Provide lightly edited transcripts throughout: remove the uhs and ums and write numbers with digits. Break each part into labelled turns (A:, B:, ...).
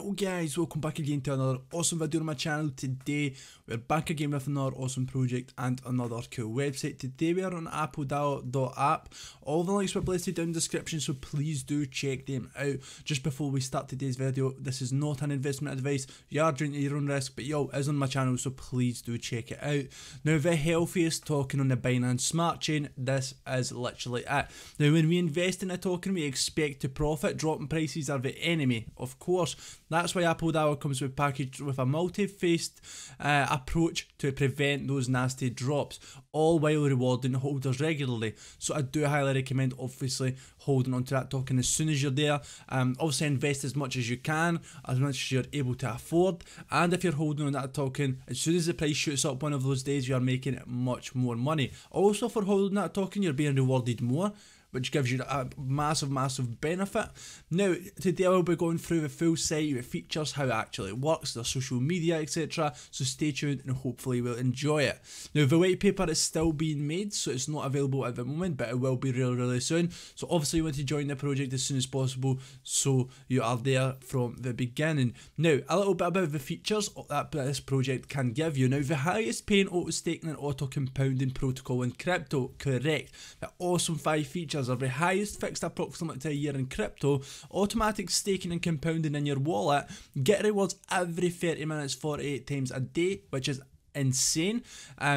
A: Yo guys, welcome back again to another awesome video on my channel. Today we're back again with another awesome project and another cool website. Today we are on AppleDAO.app. All the links were listed down in the description, so please do check them out. Just before we start today's video, this is not an investment advice. You are doing it at your own risk, but yo, it is on my channel, so please do check it out. Now, the healthiest token on the Binance Smart Chain, this is literally it. Now, when we invest in a token, we expect to profit. Dropping prices are the enemy, of course. That's why AppleDAO comes packaged with a multi-faced approach to prevent those nasty drops, all while rewarding holders regularly. So I do highly recommend, obviously, holding onto that token as soon as you're there. Obviously, invest as much as you can, as much as you're able to afford. And if you're holding on that token, as soon as the price shoots up one of those days, you are making much more money. Also, for holding that token, you're being rewarded more, which gives you a massive benefit. Now, today I will be going through the full site with features, how it actually works, the social media, etc. So stay tuned and hopefully you will enjoy it. Now, the white paper is still being made, so it's not available at the moment, but it will be really soon. So obviously you want to join the project as soon as possible, so you are there from the beginning. Now, a little bit about the features that this project can give you. Now, the highest paying auto staking and auto compounding protocol in crypto, correct. The awesome 5 features are the highest fixed approximately a year in crypto, automatic staking and compounding in your wallet, get rewards every 30 minutes 48 times a day, which is insane.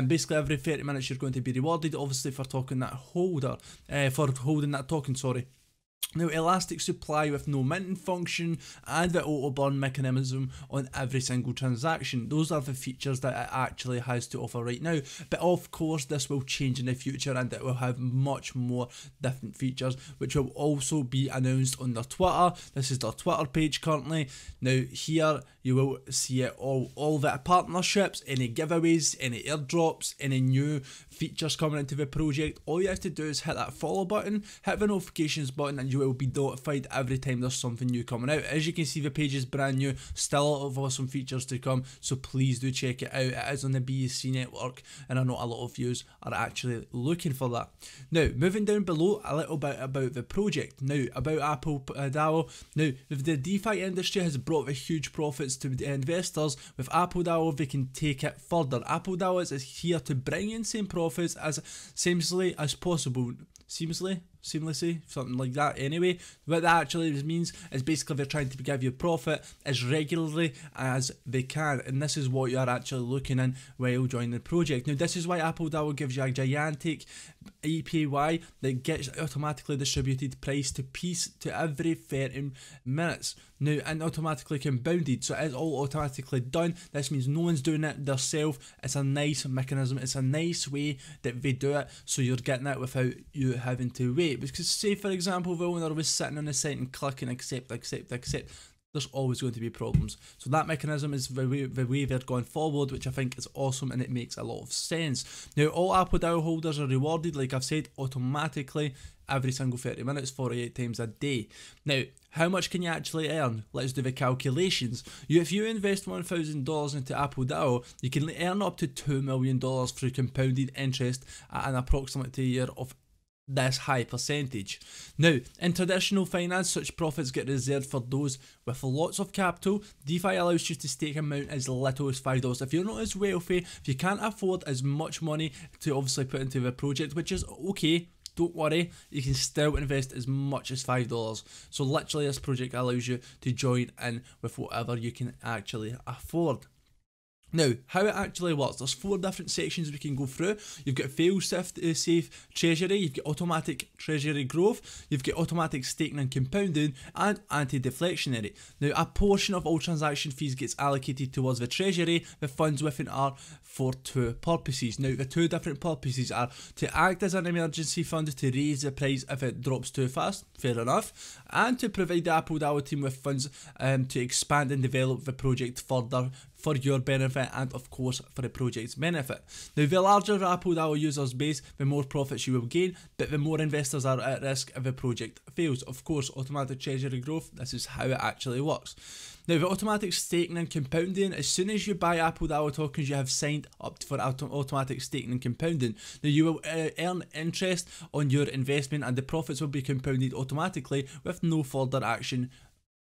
A: Basically every 30 minutes you're going to be rewarded, obviously for talking that holder, for holding that token, sorry. Now, elastic supply with no minting function and the auto burn mechanism on every single transaction. Those are the features that it actually has to offer right now. But of course, this will change in the future and it will have much more different features, which will also be announced on their Twitter. This is their Twitter page currently. Now, here you will see it all the partnerships, any giveaways, any airdrops, any new features coming into the project. All you have to do is hit that follow button, hit the notifications button, and you will be notified every time there's something new coming out. As you can see, the page is brand new, still a lot of awesome features to come, so please do check it out. It is on the BSC network, and I know a lot of you are actually looking for that. Now, moving down below, a little bit about the project. Now, about AppleDAO. Now, if the DeFi industry has brought the huge profits to the investors, with AppleDAO they can take it further. AppleDAO is here to bring in same profits as seamlessly as possible. Seamlessly, something like that. Anyway, what that actually means is basically they're trying to give you profit as regularly as they can, and this is what you are actually looking in while joining the project. Now, this is why AppleDAO gives you a gigantic APY that gets automatically distributed price to piece to every 30 minutes. Now, and automatically compounded, so it's all automatically done. This means no one's doing it themselves. It's a nice mechanism, it's a nice way that they do it, so you're getting it without you having to wait. Because say for example the owner was sitting on the site and clicking accept, there's always going to be problems. So that mechanism is the way they're going forward, which I think is awesome and it makes a lot of sense. Now, all AppleDAO holders are rewarded, like I've said, automatically every single 30 minutes, 48 times a day. Now, how much can you actually earn? Let's do the calculations. If you invest $1,000 into AppleDAO, you can earn up to $2 million through compounded interest at an approximate year of this high percentage. Now, in traditional finance, such profits get reserved for those with lots of capital. DeFi allows you to stake amount as little as $5. If you're not as wealthy, if you can't afford as much money to obviously put into the project, which is okay, don't worry, you can still invest as much as $5. So literally this project allows you to join in with whatever you can actually afford. Now, how it actually works, there's 4 different sections we can go through. You've got fail-safe treasury, you've got automatic treasury growth, you've got automatic staking and compounding, and anti-deflectionary. Now, a portion of all transaction fees gets allocated towards the treasury. The funds within are for 2 purposes. Now, the 2 different purposes are to act as an emergency fund to raise the price if it drops too fast, fair enough, and to provide the AppleDAO team with funds to expand and develop the project further for your benefit and of course for the project's benefit. Now, the larger the AppleDAO users base, the more profits you will gain, but the more investors are at risk if the project fails. Of course, automatic treasury growth, this is how it actually works. Now, the automatic staking and compounding, as soon as you buy AppleDAO tokens, you have signed up for automatic staking and compounding. Now, you will earn interest on your investment and the profits will be compounded automatically with no further action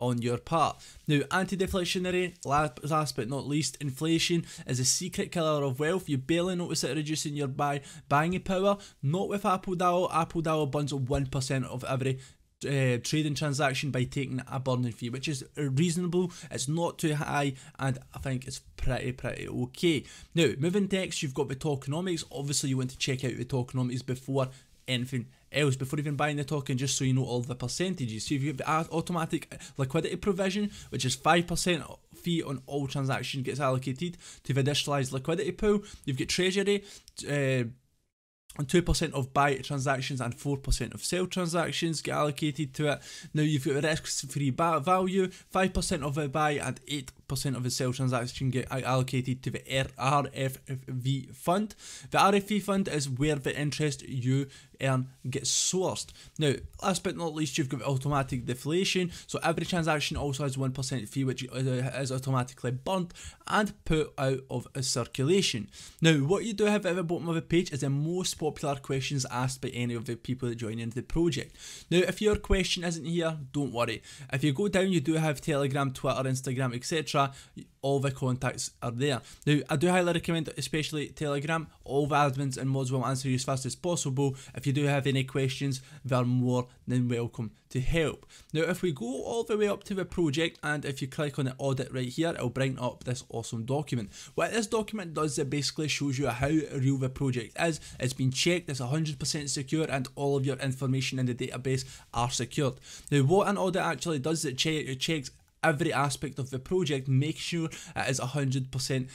A: on your part. Now, anti-deflationary, last but not least, inflation is a secret killer of wealth. You barely notice it reducing your buying power. Not with Apple DAO. Apple DAO bundles 1% of every trading transaction by taking a burning fee, which is reasonable. It's not too high, and I think it's pretty okay. Now, moving next, you've got the tokenomics. Obviously, you want to check out the tokenomics before anything else, before even buying the token, just so you know all the percentages. So if you have the automatic liquidity provision, which is 5% fee on all transactions gets allocated to the additionalized liquidity pool. You've got treasury, and 2% of buy transactions and 4% of sell transactions get allocated to it. Now you've got the risk-free value, 5% of the buy and 8% of the sell transaction get allocated to the RFV fund. The RFV fund is where the interest you earn gets sourced. Now, last but not least, you've got the automatic deflation. So every transaction also has 1% fee, which is automatically burnt and put out of circulation. Now, what you do have at the bottom of the page is the most popular questions asked by any of the people that join into the project. Now, if your question isn't here, don't worry. If you go down, you do have Telegram, Twitter, Instagram, etc. All the contacts are there. Now, I do highly recommend, especially Telegram. All the admins and mods will answer you as fast as possible. If you do have any questions, they're more than welcome to help. Now, if we go all the way up to the project, and if you click on the audit right here, it'll bring up this awesome document. What this document does, it basically shows you how real the project is. It's been checked, it's 100% secure, and all of your information in the database are secured. Now, what an audit actually does, it checks every aspect of the project, make sure it is 100%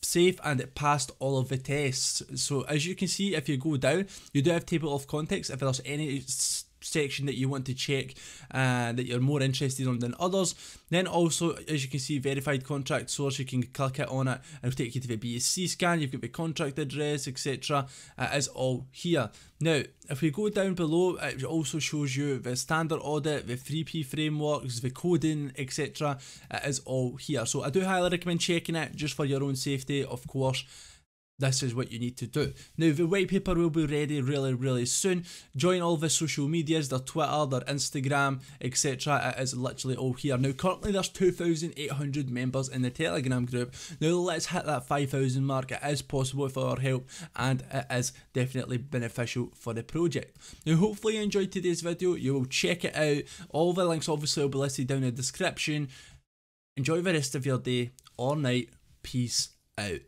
A: safe and it passed all of the tests. So as you can see, if you go down, you do have table of contents. If there's any section that you want to check that you're more interested in than others, then also, as you can see, verified contract source, you can click it on it and it'll take you to the BSC scan. You've got the contract address, etc. It is all here. Now, if we go down below, it also shows you the standard audit, the 3P frameworks, the coding, etc. It is all here. So I do highly recommend checking it just for your own safety, of course. This is what you need to do. Now, the white paper will be ready really soon. Join all the social medias, their Twitter, their Instagram, etc. It is literally all here. Now, currently there's 2,800 members in the Telegram group. Now, let's hit that 5,000 mark. It is possible with our help, and it is definitely beneficial for the project. Now, hopefully you enjoyed today's video. You will check it out. All the links obviously will be listed down in the description. Enjoy the rest of your day or night. Peace out.